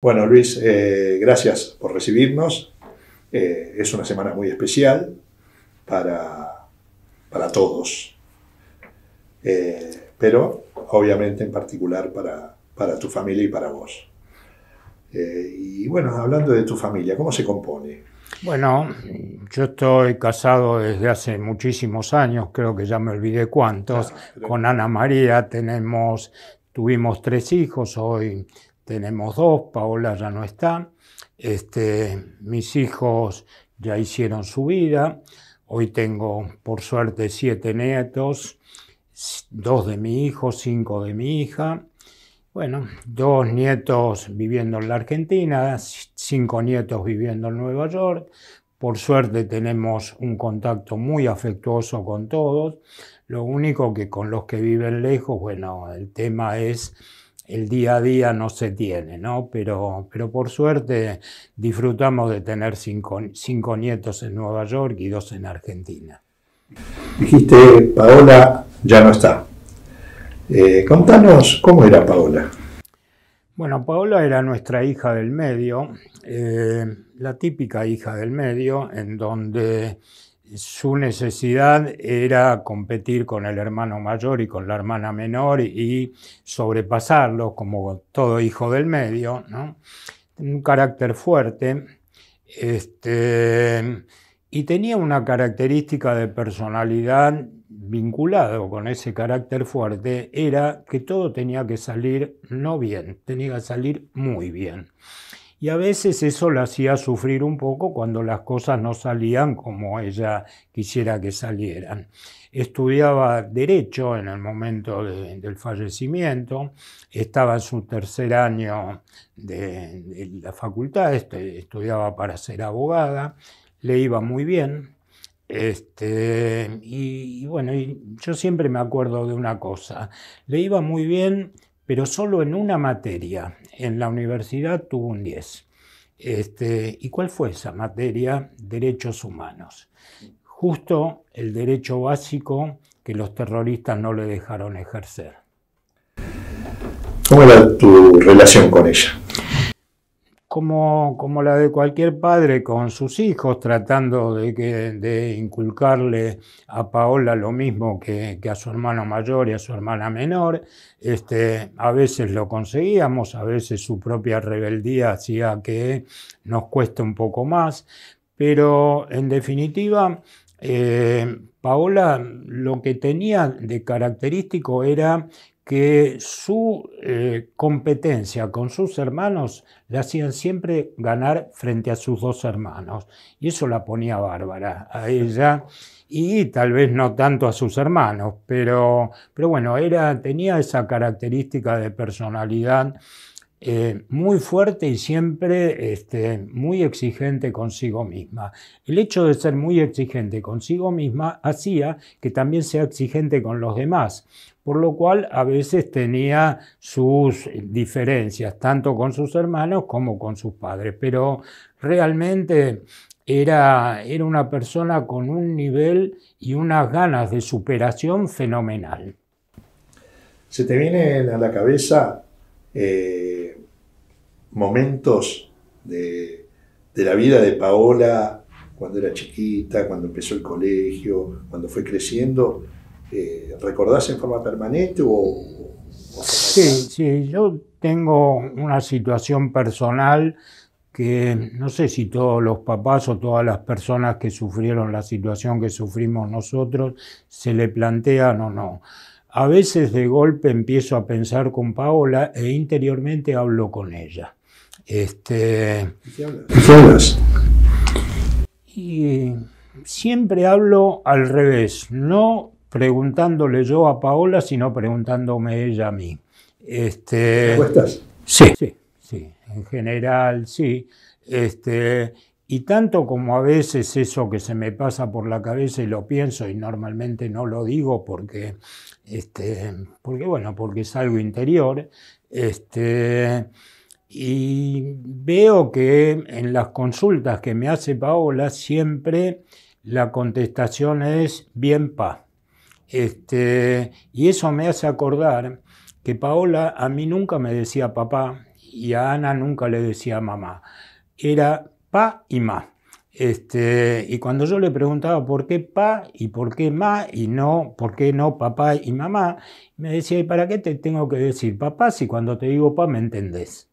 Bueno, Luis, gracias por recibirnos. Es una semana muy especial para todos, pero obviamente en particular para tu familia y para vos. Y bueno, hablando de tu familia, ¿cómo se compone? Bueno, yo estoy casado desde hace muchísimos años, creo que ya me olvidé cuántos. Con Ana María tuvimos 3 hijos, hoy tenemos 2, Paola ya no está. Mis hijos ya hicieron su vida, hoy tengo por suerte 7 nietos, 2 de mi hijo, 5 de mi hija. Bueno, 2 nietos viviendo en la Argentina, 5 nietos viviendo en Nueva York. Por suerte tenemos un contacto muy afectuoso con todos. Lo único que con los que viven lejos, bueno, el tema es el día a día no se tiene, ¿no? Pero por suerte disfrutamos de tener 5 nietos en Nueva York y 2 en Argentina. Dijiste, Paola ya no está. Contanos cómo era Paola. Bueno, Paola era nuestra hija del medio, la típica hija del medio, en donde su necesidad era competir con el hermano mayor y con la hermana menor y sobrepasarlo como todo hijo del medio, ¿no? Un carácter fuerte, y tenía una característica de personalidad vinculado con ese carácter fuerte, era que todo tenía que salir no bien, tenía que salir muy bien. Y a veces eso la hacía sufrir un poco cuando las cosas no salían como ella quisiera que salieran. Estudiaba Derecho en el momento del fallecimiento, estaba en su 3er año de la facultad, estudiaba para ser abogada, le iba muy bien. Y bueno, yo siempre me acuerdo de una cosa, le iba muy bien, pero solo en una materia. En la universidad tuvo un 10. ¿Y cuál fue esa materia? Derechos humanos. Justo el derecho básico que los terroristas no le dejaron ejercer. ¿Cómo era tu relación con ella? Como la de cualquier padre con sus hijos, tratando de inculcarle a Paola lo mismo que a su hermano mayor y a su hermana menor. A veces lo conseguíamos, a veces su propia rebeldía hacía que nos cueste un poco más, pero en definitiva, Paola lo que tenía de característico era que su competencia con sus hermanos le hacían siempre ganar frente a sus 2 hermanos. Y eso la ponía bárbara a ella y tal vez no tanto a sus hermanos, pero bueno, tenía esa característica de personalidad muy fuerte y siempre muy exigente consigo misma. El hecho de ser muy exigente consigo misma hacía que también sea exigente con los demás, por lo cual a veces tenía sus diferencias, tanto con sus hermanos como con sus padres, pero realmente era una persona con un nivel y unas ganas de superación fenomenal. ¿Se te vienen a la cabeza momentos de la vida de Paola cuando era chiquita, cuando empezó el colegio, cuando fue creciendo? ¿Recordás en forma permanente Sí, yo tengo una situación personal que no sé si todos los papás o todas las personas que sufrieron la situación que sufrimos nosotros se le plantean o no. A veces de golpe empiezo a pensar con Paola e interiormente hablo con ella. ¿Qué hablas? Y siempre hablo al revés, no preguntándole yo a Paola, sino preguntándome ella a mí. ¿Respuestas? Sí, en general sí. Y tanto como a veces eso que se me pasa por la cabeza y lo pienso y normalmente no lo digo porque es algo interior, y veo que en las consultas que me hace Paola siempre la contestación es bien pa. Y eso me hace acordar que Paola a mí nunca me decía papá y a Ana nunca le decía mamá, era pa y ma. Y cuando yo le preguntaba por qué pa y por qué ma y no, por qué no papá y mamá, me decía, ¿y para qué te tengo que decir papá si cuando te digo pa me entendés?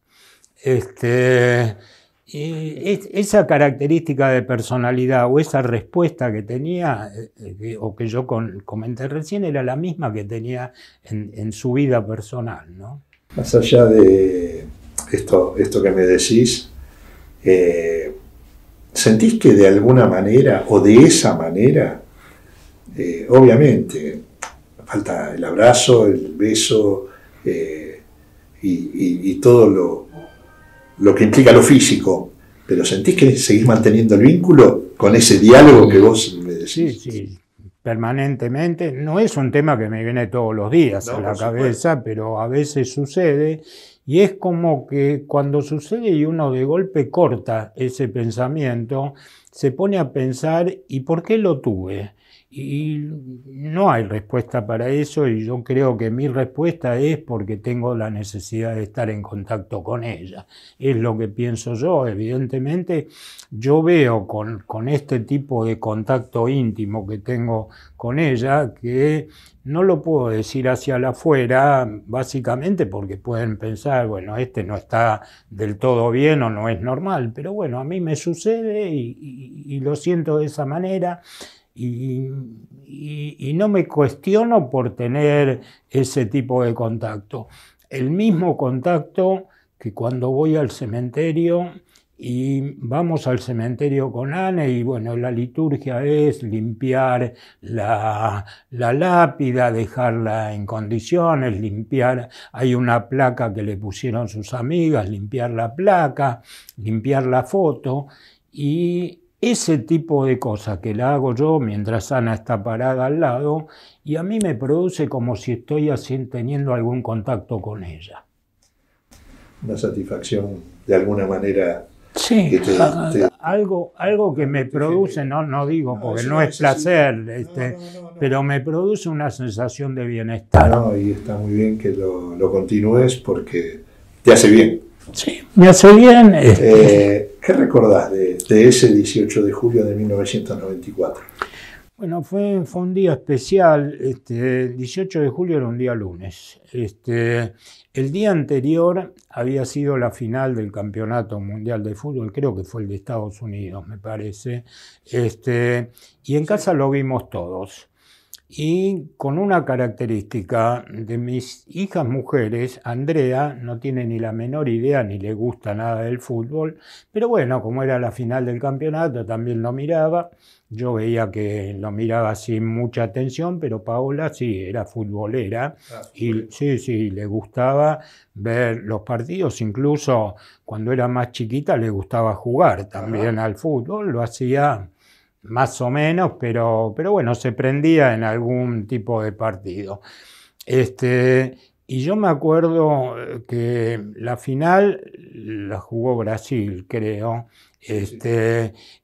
Esa característica de personalidad o esa respuesta que tenía, o que yo comenté recién, era la misma que tenía en su vida personal, ¿no? Más allá de esto que me decís, ¿sentís que de alguna manera o de esa manera, obviamente, falta el abrazo, el beso y todo lo que implica lo físico, pero sentís que seguís manteniendo el vínculo con ese diálogo que vos me decís? Sí, sí, permanentemente. No es un tema que me viene todos los días a la cabeza, pero a veces sucede. Y es como que cuando sucede y uno de golpe corta ese pensamiento, se pone a pensar, ¿y por qué lo tuve? Y no hay respuesta para eso, y yo creo que mi respuesta es porque tengo la necesidad de estar en contacto con ella. Es lo que pienso yo. Evidentemente, yo veo con este tipo de contacto íntimo que tengo con ella, que no lo puedo decir hacia la afuera, básicamente porque pueden pensar, bueno, este no está del todo bien o no es normal, pero bueno, a mí me sucede y lo siento de esa manera. Y no me cuestiono por tener ese tipo de contacto. El mismo contacto que cuando voy al cementerio y vamos al cementerio con Ana y bueno, la liturgia es limpiar la lápida, dejarla en condiciones, limpiar, hay una placa que le pusieron sus amigas, limpiar la placa, limpiar la foto y ese tipo de cosas que la hago yo mientras Ana está parada al lado y a mí me produce como si estoy teniendo algún contacto con ella. Una satisfacción de alguna manera. Sí, que algo que me produce, no digo porque no es placer, pero me produce una sensación de bienestar. No, y está muy bien que lo continúes porque te hace bien. Sí, me hace bien. ¿Qué recordás de ese 18 de julio de 1994? Bueno, fue un día especial. El 18 de julio era un día lunes. El día anterior había sido la final del Campeonato Mundial de Fútbol, creo que fue el de Estados Unidos, me parece. Y en casa lo vimos todos. Y con una característica de mis hijas mujeres, Andrea no tiene ni la menor idea ni le gusta nada del fútbol, pero bueno, como era la final del campeonato también lo miraba, yo veía que lo miraba sin mucha atención, pero Paola sí, era futbolera y sí, le gustaba ver los partidos, incluso cuando era más chiquita le gustaba jugar también al fútbol, lo hacía más o menos, pero bueno, se prendía en algún tipo de partido. Y yo me acuerdo que la final la jugó Brasil, creo,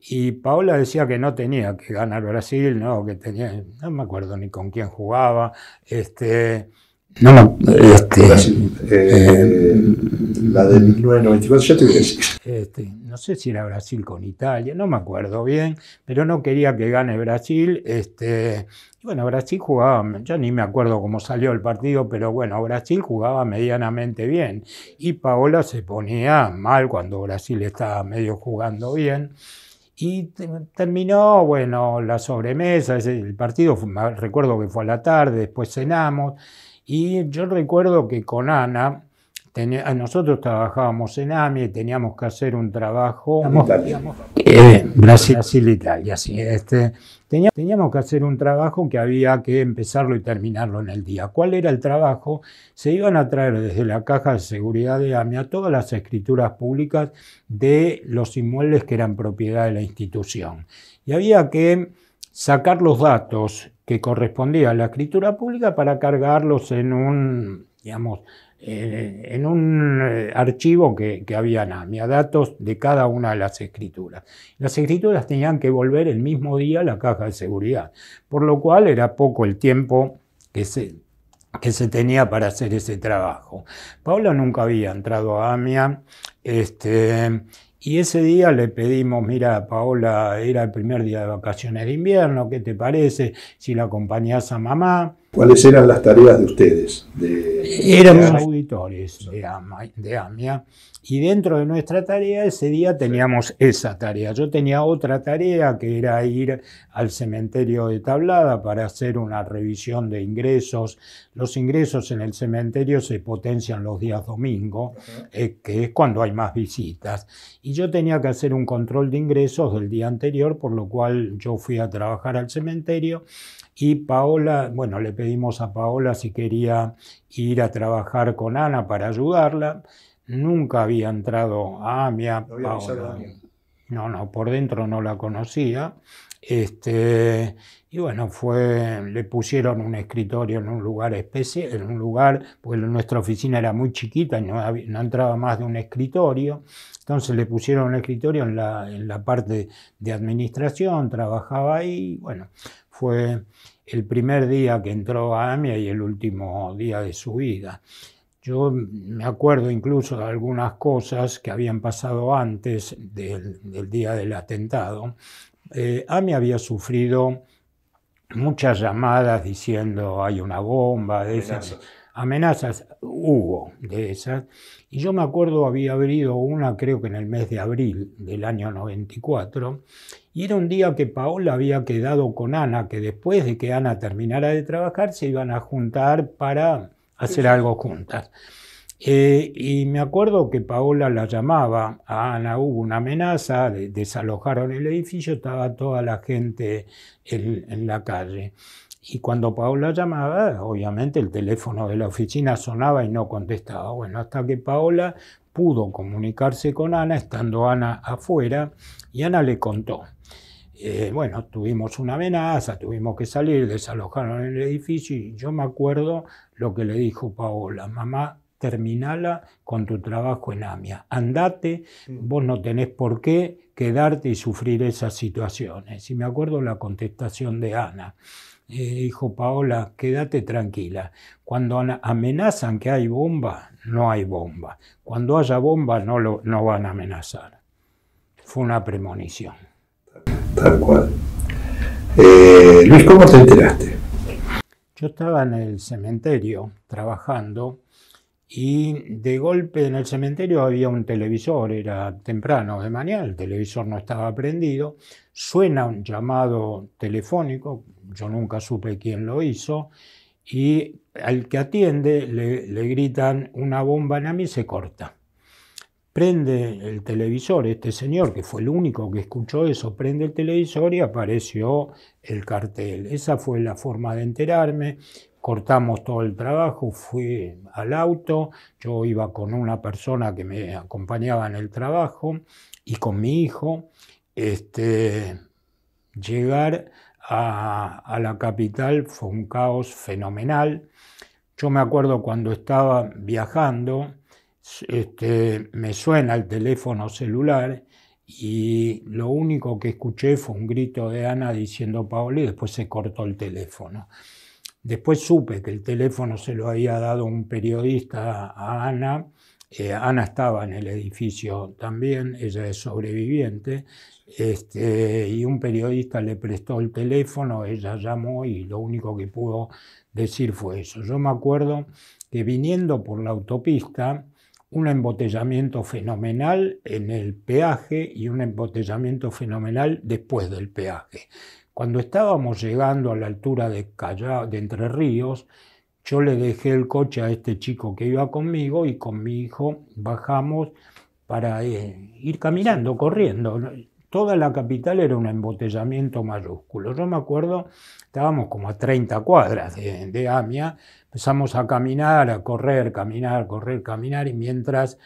y Paola decía que no tenía que ganar Brasil, no me acuerdo ni con quién jugaba, Brasil, la de 1994, ya te voy a decir. No sé si era Brasil con Italia, no me acuerdo bien, pero no quería que gane Brasil. Y bueno, Brasil jugaba, ya ni me acuerdo cómo salió el partido, pero bueno, Brasil jugaba medianamente bien. Y Paola se ponía mal cuando Brasil estaba medio jugando bien. Y terminó, bueno, la sobremesa, el partido, recuerdo que fue a la tarde, después cenamos. Y yo recuerdo que con Ana, nosotros trabajábamos en AMI y teníamos que hacer un trabajo. Brasil-Italia, sí. Teníamos que hacer un trabajo que había que empezarlo y terminarlo en el día. ¿Cuál era el trabajo? Se iban a traer desde la caja de seguridad de AMIA todas las escrituras públicas de los inmuebles que eran propiedad de la institución. Y había que sacar los datos que correspondían a la escritura pública para cargarlos en un, en un archivo que había en AMIA, datos de cada una de las escrituras. Las escrituras tenían que volver el mismo día a la caja de seguridad, por lo cual era poco el tiempo que que se tenía para hacer ese trabajo. Paola nunca había entrado a AMIA, y ese día le pedimos, mira, Paola, era el primer día de vacaciones de invierno, ¿qué te parece si la acompañás a mamá? ¿Cuáles eran las tareas de ustedes? Éramos auditores de AMIA, y dentro de nuestra tarea ese día teníamos esa tarea. Yo tenía otra tarea que era ir al cementerio de Tablada para hacer una revisión de ingresos. Los ingresos en el cementerio se potencian los días domingo, que es cuando hay más visitas. Y yo tenía que hacer un control de ingresos del día anterior, por lo cual yo fui a trabajar al cementerio. Y Paola, bueno, le pedimos a Paola si quería ir a trabajar con Ana para ayudarla. Nunca había entrado a AMIA. No había Paola, no, por dentro no la conocía. Y bueno, le pusieron un escritorio en un lugar especial, porque nuestra oficina era muy chiquita y no entraba más de un escritorio. Entonces le pusieron un escritorio en la parte de administración, trabajaba ahí. Bueno, fue el primer día que entró a AMIA y el último día de su vida. Yo me acuerdo incluso de algunas cosas que habían pasado antes del día del atentado. AMIA había sufrido muchas llamadas diciendo hay una bomba, de esas amenazas, hubo de esas. Y yo me acuerdo había habido una, creo que en el mes de abril del año 94, y era un día que Paola había quedado con Ana, que después de que Ana terminara de trabajar se iban a juntar para hacer algo juntas. Y me acuerdo que Paola la llamaba a Ana, hubo una amenaza, desalojaron el edificio, estaba toda la gente en la calle. Y cuando Paola llamaba, obviamente el teléfono de la oficina sonaba y no contestaba. Bueno, hasta que Paola pudo comunicarse con Ana, estando Ana afuera, y Ana le contó. Bueno, tuvimos una amenaza, tuvimos que salir, desalojaron el edificio, y yo me acuerdo lo que le dijo Paola: mamá, terminala con tu trabajo en AMIA, andate, vos no tenés por qué quedarte y sufrir esas situaciones. Y me acuerdo la contestación de Ana. Dijo Paola, quédate tranquila, cuando amenazan que hay bomba, no hay bomba, cuando haya bomba no van a amenazar. Fue una premonición. Tal cual. Luis, ¿cómo te enteraste? Yo estaba en el cementerio trabajando y de golpe en el cementerio había un televisor, era temprano de mañana, el televisor no estaba prendido, suena un llamado telefónico, yo nunca supe quién lo hizo, y al que atiende le gritan una bomba en AMIA y se corta. Prende el televisor, este señor, que fue el único que escuchó eso, prende el televisor y apareció el cartel. Esa fue la forma de enterarme. Cortamos todo el trabajo, fui al auto, yo iba con una persona que me acompañaba en el trabajo y con mi hijo. Llegar a la capital fue un caos fenomenal. Yo me acuerdo cuando estaba viajando, me suena el teléfono celular y lo único que escuché fue un grito de Ana diciendo Paola, y después se cortó el teléfono. Después supe que el teléfono se lo había dado un periodista a Ana. Ana estaba en el edificio también, ella es sobreviviente, y un periodista le prestó el teléfono, ella llamó y lo único que pudo decir fue eso. Yo me acuerdo que viniendo por la autopista, un embotellamiento fenomenal en el peaje y un embotellamiento fenomenal después del peaje. Cuando estábamos llegando a la altura de Entre Ríos, yo le dejé el coche a este chico que iba conmigo y con mi hijo bajamos para ir caminando, corriendo. Toda la capital era un embotellamiento mayúsculo. Yo me acuerdo, estábamos como a 30 cuadras de AMIA, empezamos a caminar, a correr, caminar, y mientras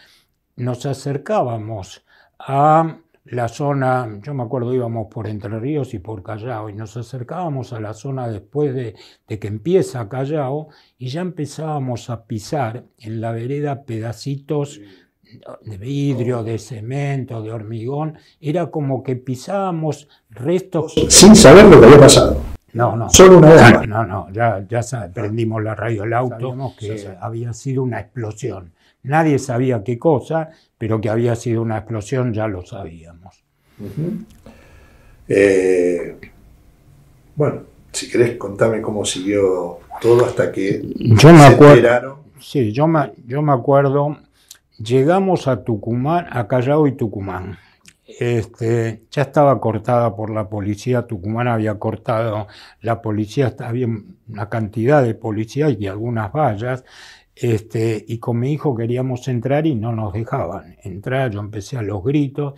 nos acercábamos a la zona, yo me acuerdo íbamos por Entre Ríos y por Callao, y nos acercábamos a la zona después de que empieza Callao, y ya empezábamos a pisar en la vereda pedacitos de vidrio, de cemento, de hormigón. Era como que pisábamos restos sin saber lo que había pasado. No. Solo una bomba. No, ya prendimos la radio del auto. Sabíamos que había sido una explosión. Nadie sabía qué cosa, pero que había sido una explosión ya lo sabíamos. Bueno, si querés contame cómo siguió todo hasta que se enteraron. Sí, yo me acuerdo, llegamos a Tucumán, a Callao y Tucumán. Ya estaba cortada por la policía, Tucumán había cortado, la policía, había una cantidad de policías y algunas vallas, y con mi hijo queríamos entrar y no nos dejaban entrar. Yo empecé a los gritos,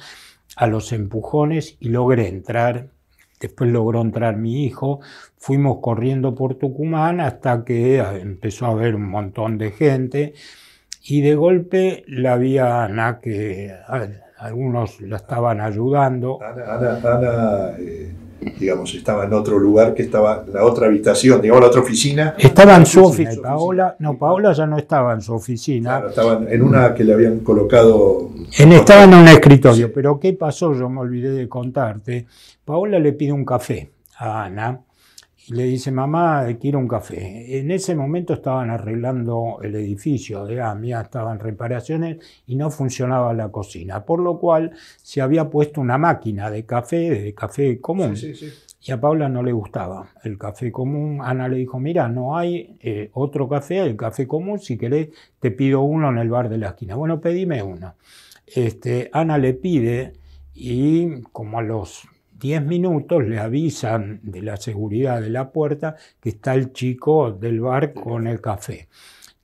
a los empujones y logré entrar. Después logró entrar mi hijo, fuimos corriendo por Tucumán hasta que empezó a haber un montón de gente y de golpe la vi a Ana, que algunos la estaban ayudando. Ana, digamos, estaba en otro lugar, que estaba en la otra habitación, digamos, la otra oficina. Estaba en su oficina. Paola ya no estaba en su oficina. Claro, estaba en una que le habían colocado. Estaba en un escritorio, sí. Pero ¿qué pasó? Yo me olvidé de contarte. Paola le pide un café a Ana y le dice, mamá, quiero un café. En ese momento estaban arreglando el edificio de AMIA, estaban en reparaciones y no funcionaba la cocina, por lo cual se había puesto una máquina de café común. Sí. Y a Paula no le gustaba el café común. Ana le dijo, mira, no hay otro café, el café común, si querés te pido uno en el bar de la esquina. Bueno, pedime uno. Ana le pide y como a los 10 minutos le avisan de la seguridad de la puerta que está el chico del bar con el café.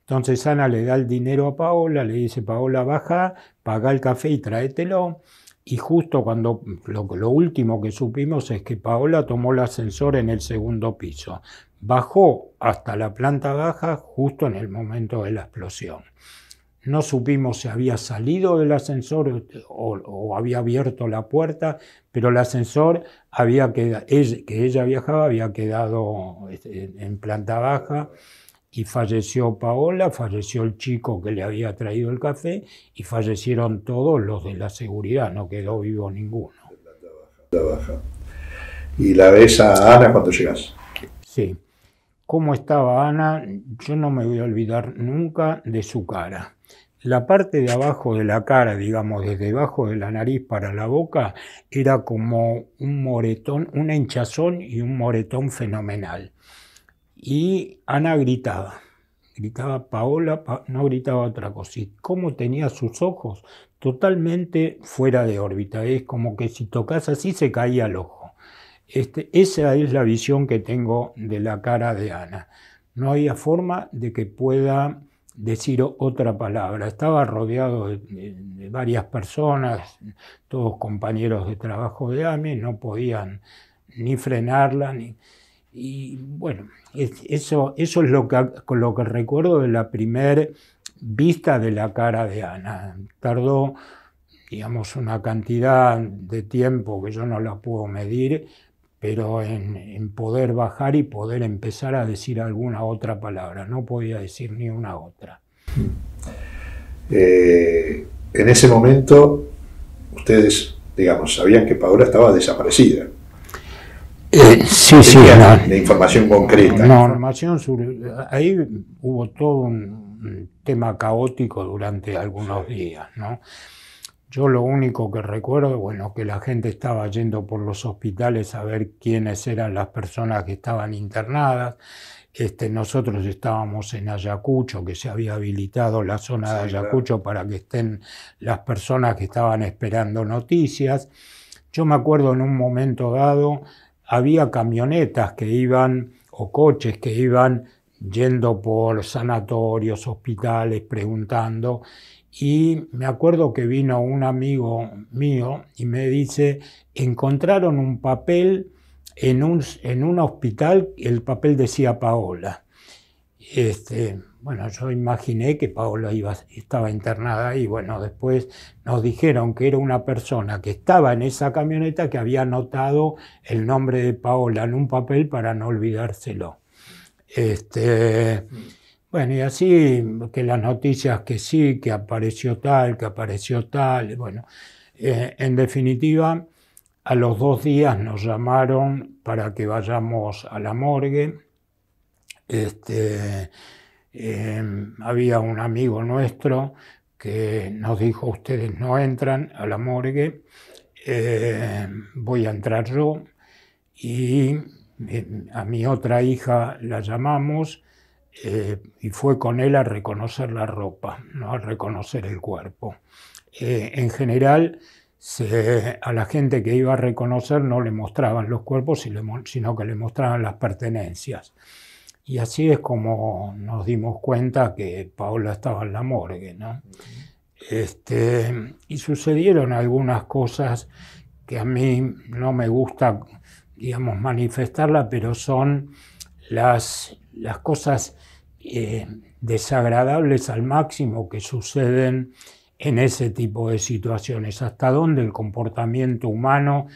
Entonces Ana le da el dinero a Paola, le dice, Paola, baja, paga el café y tráetelo. Y justo cuando lo último que supimos es que Paola tomó el ascensor en el segundo piso. Bajó hasta la planta baja justo en el momento de la explosión. No supimos si había salido del ascensor o había abierto la puerta, pero el ascensor que ella viajaba había quedado en planta baja y falleció Paola, falleció el chico que le había traído el café y fallecieron todos los de la seguridad, no quedó vivo ninguno. Planta baja. ¿Y la ves a Ana cuando llegas? Sí. ¿Cómo estaba Ana? Yo no me voy a olvidar nunca de su cara. La parte de abajo de la cara, digamos, desde debajo de la nariz para la boca, era como un moretón, una hinchazón y un moretón fenomenal. Y Ana gritaba Paola, no gritaba otra cosa. ¿Y cómo tenía sus ojos? Totalmente fuera de órbita, es como que si tocas así se caía el ojo. Esa es la visión que tengo de la cara de Ana. No había forma de que pueda decir otra palabra. Estaba rodeado de varias personas, todos compañeros de trabajo de AMI, no podían ni frenarla, y bueno, eso es lo que recuerdo de la primera vista de la cara de Ana. Tardó, digamos, una cantidad de tiempo que yo no la puedo medir, pero en poder bajar y poder empezar a decir alguna otra palabra. No podía decir ni una otra. En ese momento, ustedes, digamos, sabían que Paola estaba desaparecida. Sí, de información concreta. No, información ahí hubo todo un tema caótico durante algunos días, ¿no? Yo lo único que recuerdo, bueno, que la gente estaba yendo por los hospitales a ver quiénes eran las personas que estaban internadas. Nosotros estábamos en Ayacucho, que se había habilitado la zona de Ayacucho, claro, para que estén las personas que estaban esperando noticias. Yo me acuerdo en un momento dado, había camionetas que iban, o coches que iban yendo por sanatorios, hospitales, preguntando. Y me acuerdo que vino un amigo mío y me dice, encontraron un papel en un hospital, el papel decía Paola. Bueno, yo imaginé que Paola estaba internada ahí. Bueno, después nos dijeron que era una persona que estaba en esa camioneta que había anotado el nombre de Paola en un papel para no olvidárselo. Bueno, y así que las noticias que sí, que apareció tal, bueno, en definitiva, A los 2 días nos llamaron para que vayamos a la morgue. Había un amigo nuestro que nos dijo: ustedes no entran a la morgue, voy a entrar yo. Y a mi otra hija la llamamos y fue con él a reconocer la ropa, no a reconocer el cuerpo. En general, a la gente que iba a reconocer no le mostraban los cuerpos, sino que le mostraban las pertenencias. Y así es como nos dimos cuenta que Paola estaba en la morgue, ¿no? Y sucedieron algunas cosas que a mí no me gusta, digamos, manifestarlas, pero son las cosas desagradables al máximo que suceden en ese tipo de situaciones, hasta donde el comportamiento humano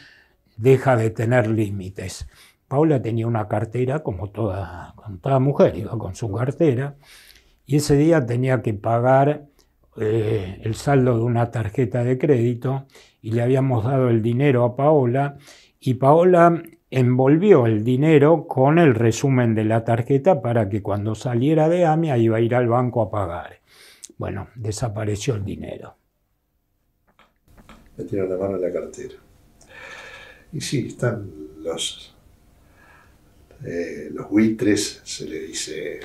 deja de tener límites. Paola tenía una cartera, como toda mujer, iba con su cartera, y ese día tenía que pagar el saldo de una tarjeta de crédito, y le habíamos dado el dinero a Paola, y Paola envolvió el dinero con el resumen de la tarjeta para que cuando saliera de AMIA iba a ir al banco a pagar. Bueno, desapareció el dinero. Metieron la mano en la cartera. Y sí, están los buitres, se le dice,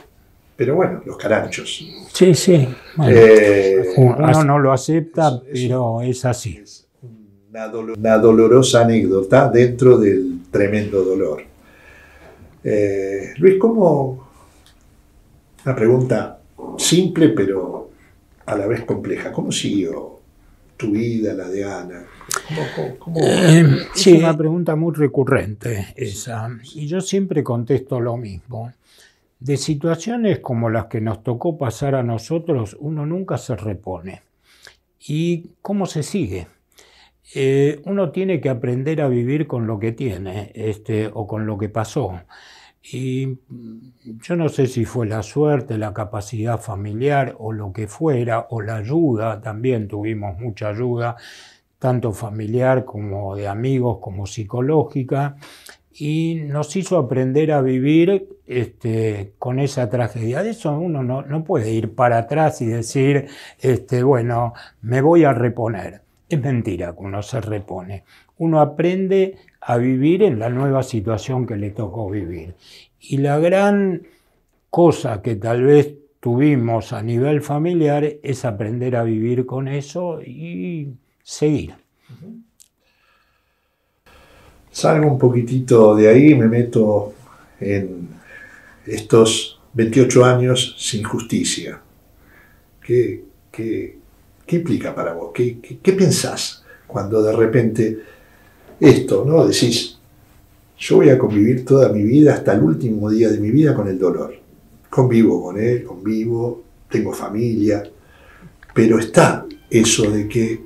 pero bueno, los caranchos. Sí, sí. Bueno, uno no lo acepta, pero es así. Es una dolorosa anécdota dentro del tremendo dolor. Luis, ¿cómo? Una pregunta simple, pero a la vez compleja. ¿Cómo siguió tu vida, la de Ana? Sí, es una pregunta muy recurrente esa, y yo siempre contesto lo mismo. De situaciones como las que nos tocó pasar a nosotros, uno nunca se repone. ¿Y cómo se sigue? Uno tiene que aprender a vivir con lo que tiene, o con lo que pasó. Y yo no sé si fue la suerte, la capacidad familiar o lo que fuera, o la ayuda, también tuvimos mucha ayuda, tanto familiar como de amigos, como psicológica, y nos hizo aprender a vivir con esa tragedia. De eso uno no puede ir para atrás y decir, bueno, me voy a reponer. Es mentira que uno se repone. Uno aprende a vivir en la nueva situación que le tocó vivir. Y la gran cosa que tal vez tuvimos a nivel familiar es aprender a vivir con eso y seguir. Salgo un poquitito de ahí y me meto en estos 28 años sin justicia. ¿Qué implica para vos? ¿Qué pensás cuando de repente esto, ¿no? Decís, yo voy a convivir toda mi vida hasta el último día de mi vida con el dolor. Convivo con él, tengo familia, pero está eso de que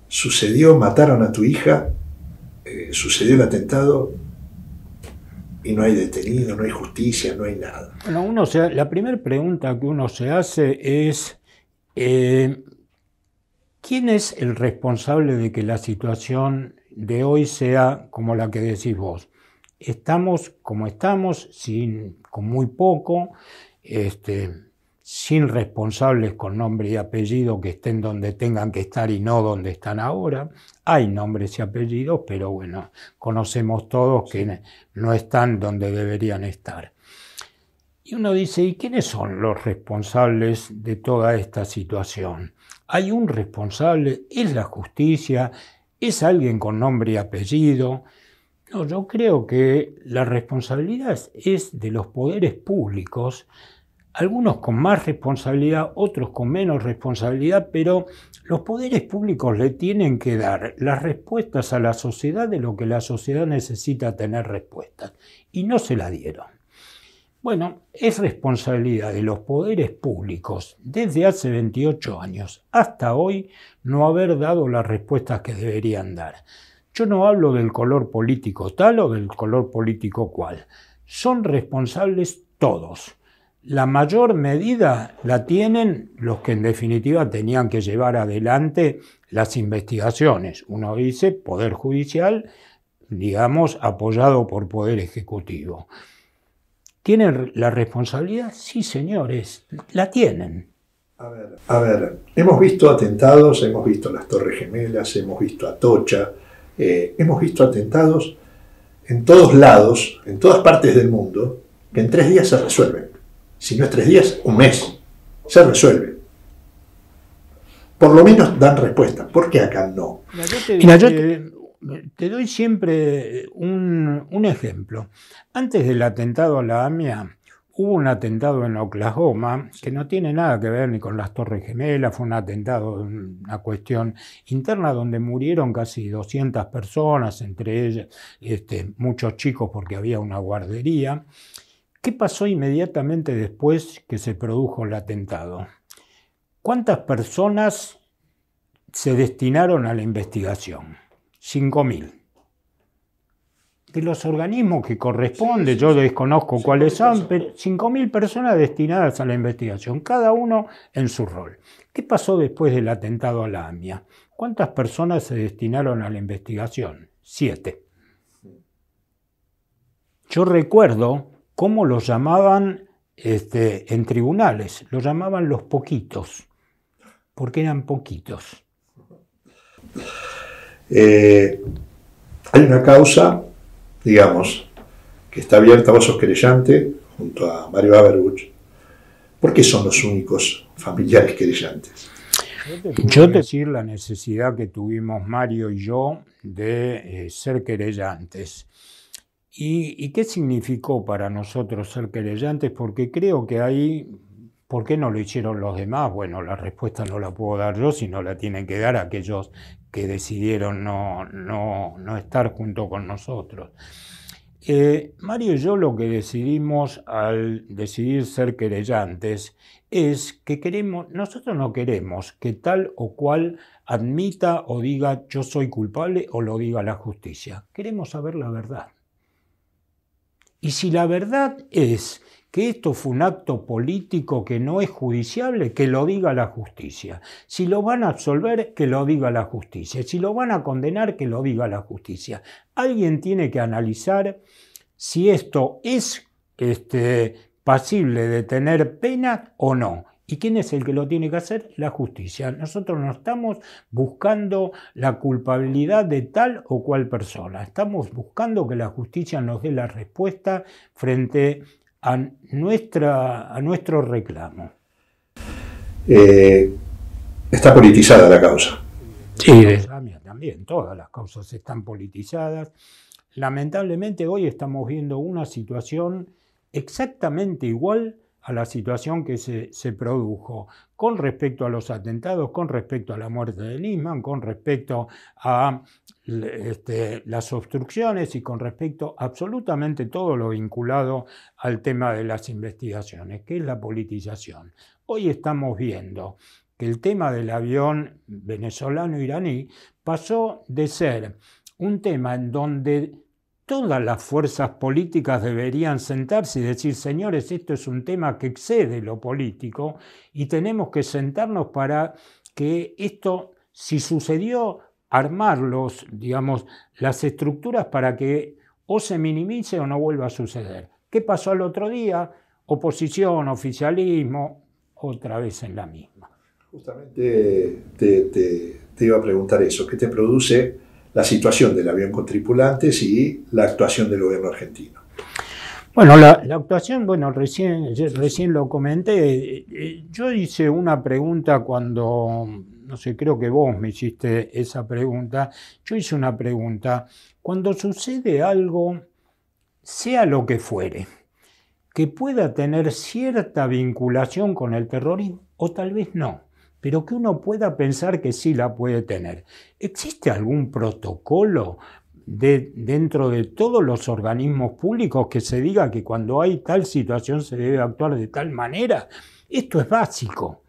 sucedió, mataron a tu hija, sucedió el atentado y no hay detenido, no hay justicia, no hay nada. Bueno, la primera pregunta que uno se hace es ¿quién es el responsable de que la situación de hoy sea como la que decís vos? Estamos como estamos, con muy poco, sin responsables con nombre y apellido que estén donde tengan que estar y no donde están ahora. Hay nombres y apellidos, pero bueno, conocemos todos que no están donde deberían estar. Y uno dice, ¿y quiénes son los responsables de toda esta situación? Hay un responsable, es la justicia, es alguien con nombre y apellido. No, yo creo que la responsabilidad es de los poderes públicos, algunos con más responsabilidad, otros con menos responsabilidad, pero los poderes públicos le tienen que dar las respuestas a la sociedad de lo que la sociedad necesita tener respuestas, y no se la dieron. Bueno, es responsabilidad de los poderes públicos desde hace 28 años hasta hoy no haber dado las respuestas que deberían dar. Yo no hablo del color político tal o del color político cual. Son responsables todos. la mayor medida la tienen los que en definitiva tenían que llevar adelante las investigaciones. Uno dice Poder Judicial, digamos, apoyado por Poder Ejecutivo. ¿Tienen la responsabilidad? Sí, señores, la tienen. A ver, hemos visto atentados, hemos visto las Torres Gemelas, hemos visto Atocha, hemos visto atentados en todos lados, en todas partes del mundo, que en 3 días se resuelven. Si no es 3 días, un mes, se resuelve. Por lo menos dan respuesta. ¿Por qué acá no? Mira, yo te doy siempre un ejemplo. Antes del atentado a la AMIA, hubo un atentado en Oklahoma que no tiene nada que ver ni con las Torres Gemelas, fue un atentado, una cuestión interna donde murieron casi 200 personas, entre ellas muchos chicos porque había una guardería. ¿Qué pasó inmediatamente después que se produjo el atentado? ¿Cuántas personas se destinaron a la investigación? 5.000. De los organismos que corresponde, yo desconozco cuáles son, pero 5.000 personas destinadas a la investigación, cada uno en su rol. ¿Qué pasó después del atentado a la AMIA? ¿Cuántas personas se destinaron a la investigación? 7. Yo recuerdo cómo los llamaban en tribunales, los llamaban los poquitos, porque eran poquitos. Hay una causa, digamos, que está abierta, vos sos querellante, junto a Mario Aberbuch. ¿Por qué son los únicos familiares querellantes? Yo te decir la necesidad que tuvimos Mario y yo de ser querellantes. ¿Y qué significó para nosotros ser querellantes? Porque creo que ahí, ¿por qué no lo hicieron los demás? Bueno, la respuesta no la puedo dar yo, sino la tienen que dar aquellos que decidieron no estar junto con nosotros. Mario y yo lo que decidimos al decidir ser querellantes es que nosotros no queremos que tal o cual admita o diga yo soy culpable o lo diga la justicia. Queremos saber la verdad. Y si la verdad es que esto fue un acto político que no es judiciable, que lo diga la justicia. Si lo van a absolver, que lo diga la justicia. Si lo van a condenar, que lo diga la justicia. Alguien tiene que analizar si esto es pasible de tener pena o no. ¿Y quién es el que lo tiene que hacer? La justicia. Nosotros no estamos buscando la culpabilidad de tal o cual persona. Estamos buscando que la justicia nos dé la respuesta frente a nuestro reclamo. Está politizada la causa. Sí, también, todas las causas están politizadas. Lamentablemente hoy estamos viendo una situación exactamente igual a la situación que se produjo con respecto a los atentados, con respecto a la muerte de Nisman, con respecto a las obstrucciones y con respecto a absolutamente todo lo vinculado al tema de las investigaciones, que es la politización. Hoy estamos viendo que el tema del avión venezolano-iraní pasó de ser un tema en donde todas las fuerzas políticas deberían sentarse y decir, señores, esto es un tema que excede lo político y tenemos que sentarnos para que esto, si sucedió, armar las estructuras para que o se minimice o no vuelva a suceder. ¿Qué pasó al otro día? Oposición, oficialismo, otra vez en la misma. Justamente te iba a preguntar eso, ¿qué te produce la situación del avión con tripulantes y la actuación del gobierno argentino? Bueno, la actuación, recién lo comenté. Yo hice una pregunta cuando, no sé, creo que vos me hiciste esa pregunta. Yo hice una pregunta. Cuando sucede algo, sea lo que fuere, que pueda tener cierta vinculación con el terrorismo, o tal vez no, pero que uno pueda pensar que sí la puede tener. ¿Existe algún protocolo dentro de todos los organismos públicos que se diga que cuando hay tal situación se debe actuar de tal manera? Esto es básico.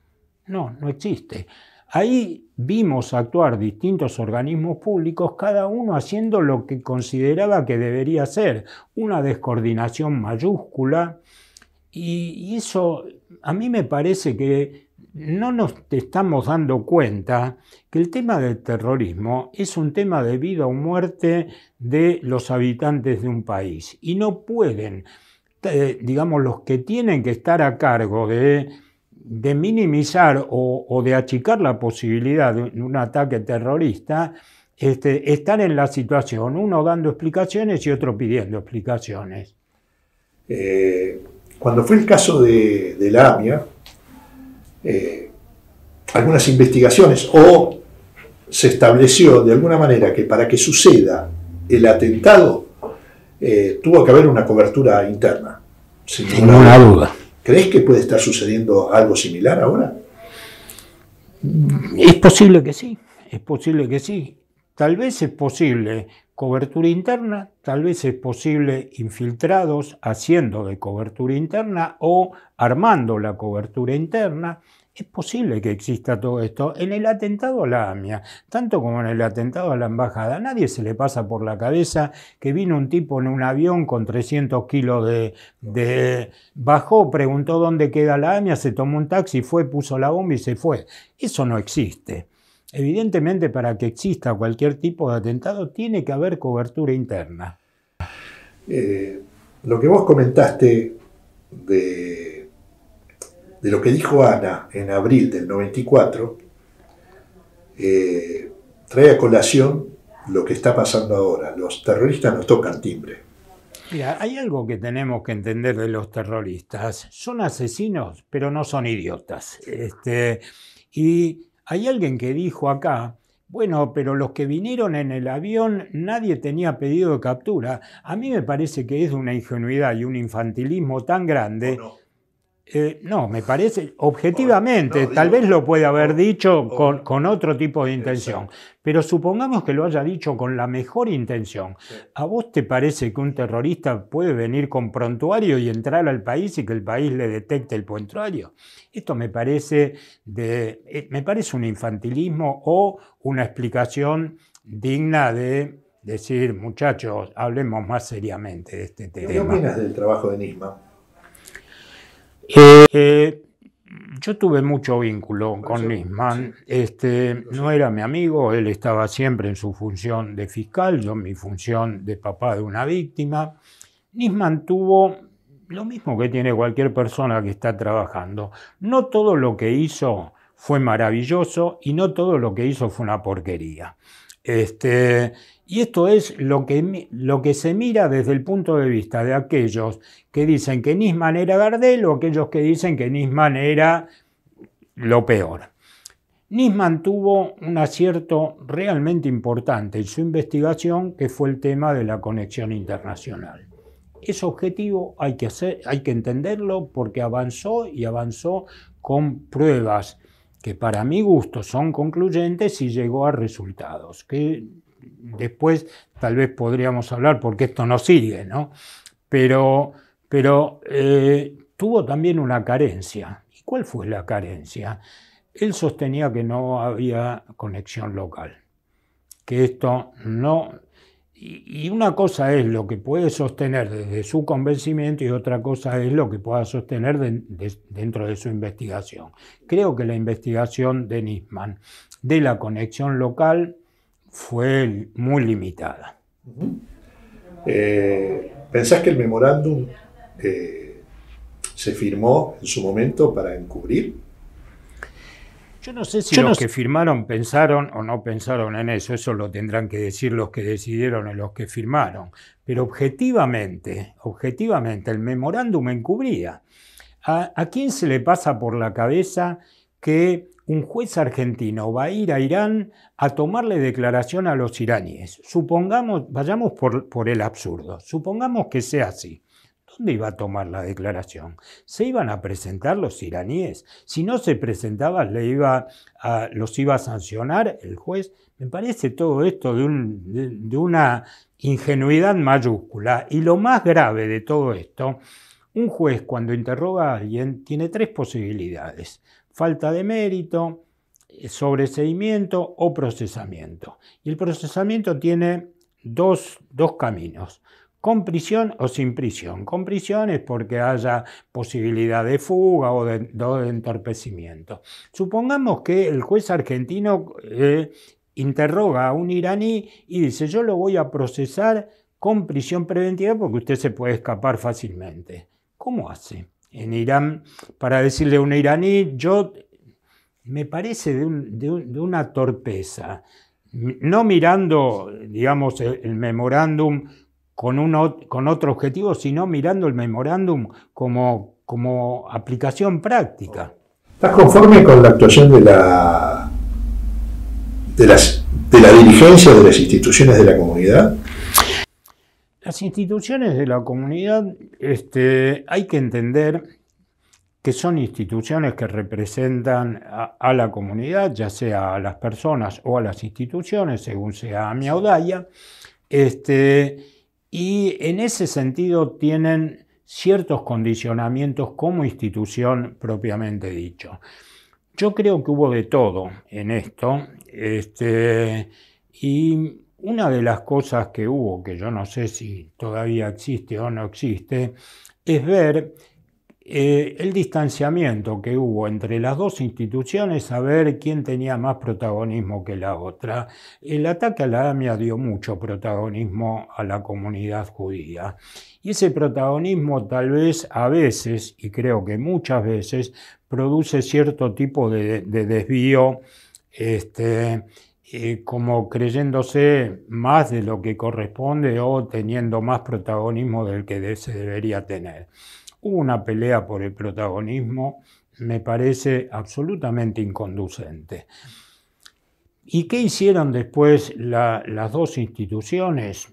No existe. Ahí vimos actuar distintos organismos públicos, cada uno haciendo lo que consideraba que debería ser, una descoordinación mayúscula. Y eso a mí me parece que no nos estamos dando cuenta que el tema del terrorismo es un tema de vida o muerte de los habitantes de un país. Y no pueden, digamos, los que tienen que estar a cargo de minimizar o de achicar la posibilidad de un ataque terrorista, están en la situación, uno dando explicaciones y otro pidiendo explicaciones. Cuando fue el caso de la AMIA, algunas investigaciones o se estableció de alguna manera que para que suceda el atentado tuvo que haber una cobertura interna. Sin ninguna duda. ¿Crees que puede estar sucediendo algo similar ahora? Es posible que sí, es posible que sí. Tal vez es posible cobertura interna, tal vez es posible infiltrados haciendo de cobertura interna o armando la cobertura interna. Es posible que exista todo esto. En el atentado a la AMIA, tanto como en el atentado a la embajada, a nadie se le pasa por la cabeza que vino un tipo en un avión con 300 kilos bajó, preguntó dónde queda la AMIA, se tomó un taxi, fue, puso la bomba y se fue. Eso no existe. Evidentemente, para que exista cualquier tipo de atentado, tiene que haber cobertura interna. Lo que vos comentaste de lo que dijo Ana en abril del 94, trae a colación lo que está pasando ahora. Los terroristas nos tocan timbre. Mira, hay algo que tenemos que entender de los terroristas. Son asesinos, pero no son idiotas. Y hay alguien que dijo acá, bueno, pero los que vinieron en el avión, nadie tenía pedido de captura. A mí me parece que es de una ingenuidad y un infantilismo tan grande. No, me parece, objetivamente, tal vez lo puede haber dicho con otro tipo de intención, pero supongamos que lo haya dicho con la mejor intención. ¿A vos te parece que un terrorista puede venir con prontuario y entrar al país y que el país le detecte el prontuario? Esto me parece un infantilismo o una explicación digna de decir, muchachos, hablemos más seriamente de este tema. ¿Qué opinas del trabajo de Nisman? Yo tuve mucho vínculo con Nisman. No era mi amigo, él estaba siempre en su función de fiscal, yo en mi función de papá de una víctima. Nisman tuvo lo mismo que tiene cualquier persona que está trabajando. No todo lo que hizo fue maravilloso y no todo lo que hizo fue una porquería. Y esto es lo que se mira desde el punto de vista de aquellos que dicen que Nisman era Gardel o aquellos que dicen que Nisman era lo peor. Nisman tuvo un acierto realmente importante en su investigación, que fue el tema de la conexión internacional. Ese objetivo hay que entenderlo porque avanzó y avanzó con pruebas que para mi gusto son concluyentes y llegó a resultados que después tal vez podríamos hablar porque esto no sigue, ¿no? Pero tuvo también una carencia. ¿Y cuál fue la carencia? Él sostenía que no había conexión local, que esto no... Y una cosa es lo que puede sostener desde su convencimiento y otra cosa es lo que pueda sostener dentro de su investigación. Creo que la investigación de Nisman de la conexión local fue muy limitada. ¿Pensás que el memorándum se firmó en su momento para encubrir? Yo no sé si los que firmaron pensaron o no pensaron en eso, eso lo tendrán que decir los que decidieron y los que firmaron, pero objetivamente el memorándum encubría. ¿A quién se le pasa por la cabeza que un juez argentino va a ir a Irán a tomarle declaración a los iraníes? Supongamos, vayamos por el absurdo, supongamos que sea así. ¿Dónde iba a tomar la declaración? ¿Se iban a presentar los iraníes? Si no se presentaban, los iba a sancionar el juez. Me parece todo esto de una ingenuidad mayúscula. Y lo más grave de todo esto, un juez cuando interroga a alguien tiene tres posibilidades: falta de mérito, sobreseimiento o procesamiento. Y el procesamiento tiene dos caminos: con prisión o sin prisión. Con prisión es porque haya posibilidad de fuga o de entorpecimiento. Supongamos que el juez argentino interroga a un iraní y dice: yo lo voy a procesar con prisión preventiva porque usted se puede escapar fácilmente. ¿Cómo hace en Irán para decirle a un iraní? Me parece de una torpeza, no mirando, digamos, el memorándum con otro objetivo, sino mirando el memorándum como aplicación práctica. ¿Estás conforme con la actuación de la dirigencia de las instituciones de la comunidad? Las instituciones de la comunidad, hay que entender que son instituciones que representan a la comunidad, ya sea a las personas o a las instituciones, según sea mi audalla, y en ese sentido tienen ciertos condicionamientos como institución propiamente dicho. Yo creo que hubo de todo en esto, y una de las cosas que hubo, que yo no sé si todavía existe o no existe, es ver el distanciamiento que hubo entre las dos instituciones, a ver quién tenía más protagonismo que la otra. El ataque a la AMIA dio mucho protagonismo a la comunidad judía. Y ese protagonismo tal vez a veces, y creo que muchas veces, produce cierto tipo de desvío, como creyéndose más de lo que corresponde o teniendo más protagonismo del que se debería tener. Hubo una pelea por el protagonismo, me parece absolutamente inconducente. ¿Y qué hicieron después las dos instituciones?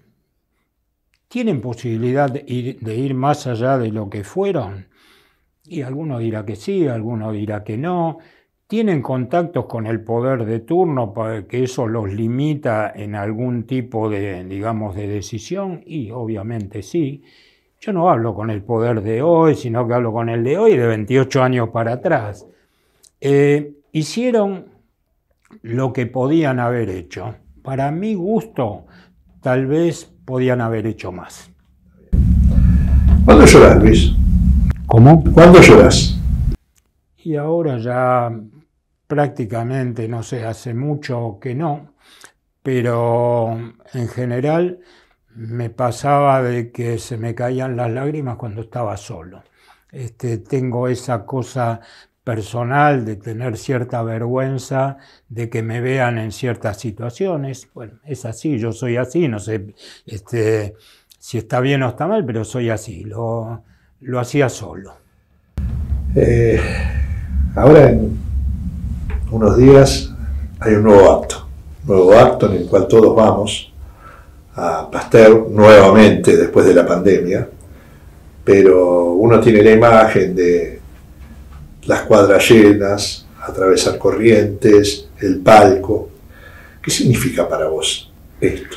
¿Tienen posibilidad de ir más allá de lo que fueron? Y alguno dirá que sí, alguno dirá que no. ¿Tienen contactos con el poder de turno para que eso los limita en algún tipo de, digamos, de decisión? Y obviamente sí. Yo no hablo con el poder de hoy, sino que hablo con el de hoy, de 28 años para atrás. Hicieron lo que podían haber hecho. Para mi gusto, tal vez podían haber hecho más. ¿Cuándo llorás, Luis? ¿Cómo? ¿Cuándo llorás? Y ahora ya prácticamente, no sé, hace mucho que no, pero en general me pasaba de que se me caían las lágrimas cuando estaba solo. Tengo esa cosa personal de tener cierta vergüenza de que me vean en ciertas situaciones. Bueno, es así, yo soy así, no sé si está bien o está mal, pero soy así, lo hacía solo. Ahora en unos días hay un nuevo acto en el cual todos vamos a Pasteur nuevamente después de la pandemia, pero uno tiene la imagen de las cuadras llenas, atravesar Corrientes, el palco. ¿Qué significa para vos esto?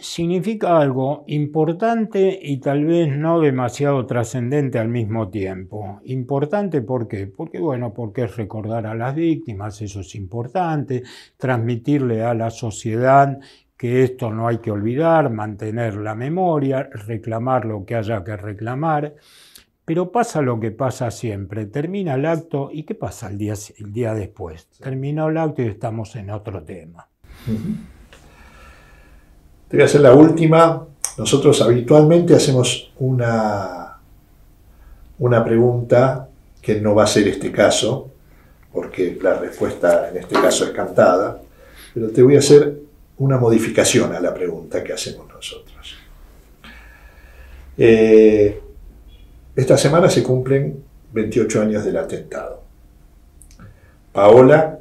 Significa algo importante y tal vez no demasiado trascendente al mismo tiempo. Importante, ¿por qué? Porque es recordar a las víctimas, eso es importante, transmitirle a la sociedad que esto no hay que olvidar, mantener la memoria, reclamar lo que haya que reclamar. Pero pasa lo que pasa siempre, termina el acto y ¿qué pasa el día después? Terminó el acto y estamos en otro tema. Te voy a hacer la última. Nosotros habitualmente hacemos una pregunta que no va a ser este caso, porque la respuesta en este caso es cantada, pero te voy a hacer una modificación a la pregunta que hacemos nosotros. Esta semana se cumplen 28 años del atentado. Paola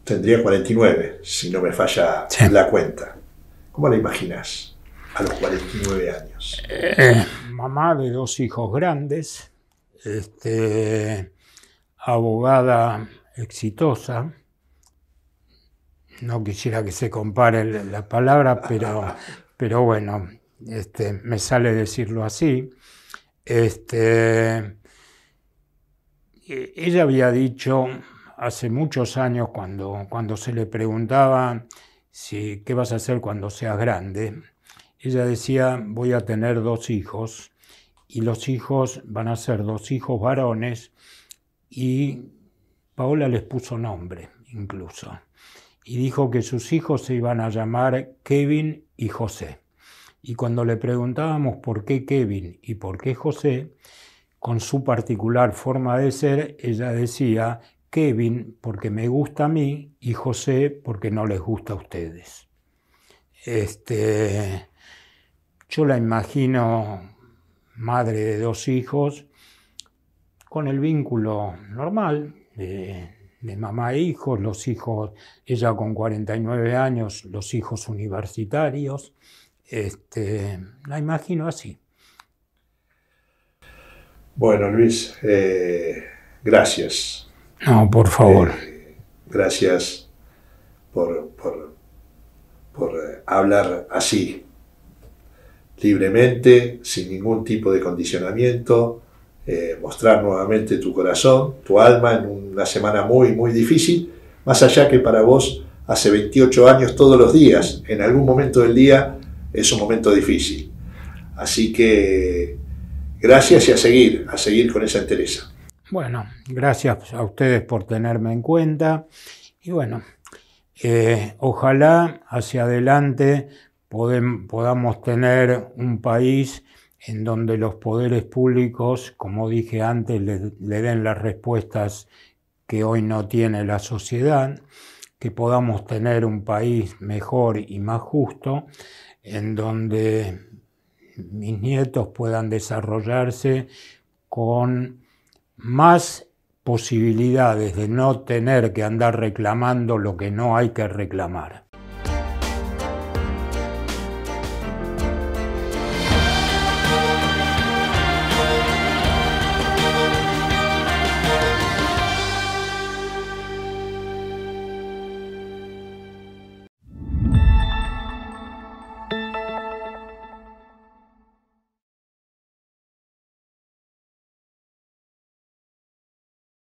tendría 49, si no me falla la cuenta. ¿Cómo la imaginas a los 49 años? Mamá de 2 hijos grandes, abogada exitosa. No quisiera que se compare la palabra, pero bueno, me sale decirlo así. Ella había dicho hace muchos años, cuando se le preguntaba qué vas a hacer cuando seas grande, ella decía, voy a tener 2 hijos, y los hijos van a ser 2 hijos varones, y Paola les puso nombre incluso, y dijo que sus hijos se iban a llamar Kevin y José. Y cuando le preguntábamos por qué Kevin y por qué José, con su particular forma de ser, ella decía, Kevin porque me gusta a mí y José porque no les gusta a ustedes. Yo la imagino madre de 2 hijos, con el vínculo normal de mamá e hijos, los hijos, ella con 49 años, los hijos universitarios, la imagino así. Bueno, Luis, gracias. No, por favor. Gracias por hablar así, libremente, sin ningún tipo de condicionamiento, mostrar nuevamente tu corazón, tu alma en una semana muy, muy difícil, más allá que para vos hace 28 años todos los días, en algún momento del día es un momento difícil. Así que gracias y a seguir con esa entereza. Bueno, gracias a ustedes por tenerme en cuenta y bueno, ojalá hacia adelante podamos tener un país en donde los poderes públicos, como dije antes, le den las respuestas que hoy no tiene la sociedad, que podamos tener un país mejor y más justo, en donde mis nietos puedan desarrollarse con más posibilidades de no tener que andar reclamando lo que no hay que reclamar.